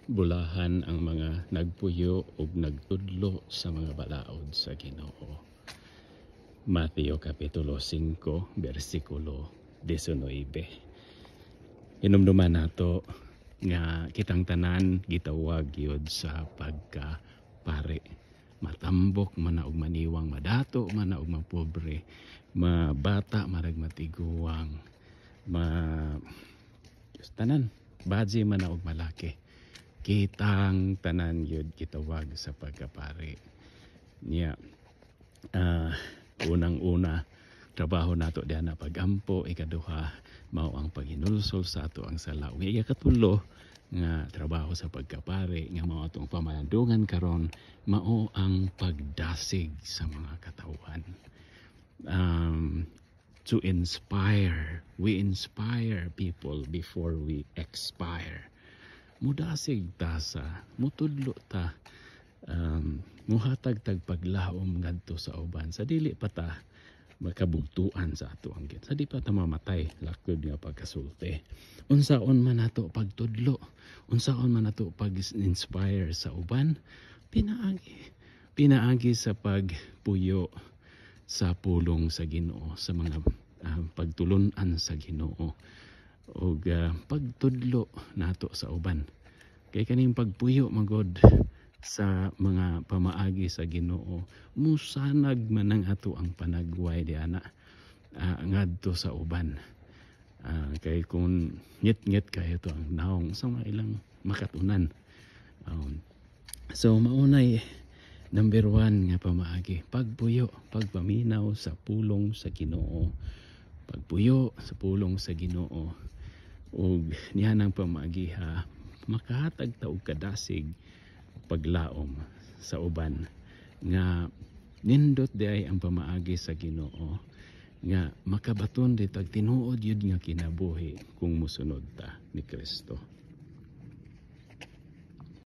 Bulahan ang mga nagpuyo ug nagtudlo sa mga balaod sa Ginoo. Mateo kapitulo 5 bersikulo 19. Hinumduman nato nga kitang tanan gitawag gyud sa pagkapari. Matambok man og maniwang, madato man og mapobre, mabata marag matiguang, tanan badji man og malaki. Kitang tanan yun gitawag sa pagkapari niya. Unang-una trabaho nato diyan na pagampo, ikaduha mao ang paghinulsol sa ato ang sala, ug ikatulo nga trabaho sa pagkapari nga mao atong pamalandungan karon, mao ang pagdasig sa mga katawan. To inspire, we inspire people before we expire. Mudasig ta sa mutudlo ta, muhatag tag paglaom ngadto sa uban sa dili pa ta makabugtuan sa ato ang sa di pa ta mamatay lakod nga pagkasulti. Unsaon man nato pagtudlo, unsaon man nato pag-inspire sa uban, pinaagi sa pagpuyo sa pulong sa Ginoo, sa mga pagtulunan sa Ginoo, o pagtudlo nato sa uban. Kay kaning pagpuyo magod sa mga pamaagi sa Ginoo, musanag man ang ato ang panagway diana ngadto sa uban. Kay kung ngit-ngit kayo to ang naong sa mga ilang makatunan. So maunay number 1 nga pamaagi, pagpuyo, pagpaminaw sa pulong sa Ginoo. Pagpuyo sa pulong sa Ginoo, ug niya nang pamagiha makahatag ta og kadasig paglaom sa uban nga nindot diay ang pamaagi sa Ginoo nga makabaton di tag tinuod yun nga kinabuhi kung musunod ta ni Kristo.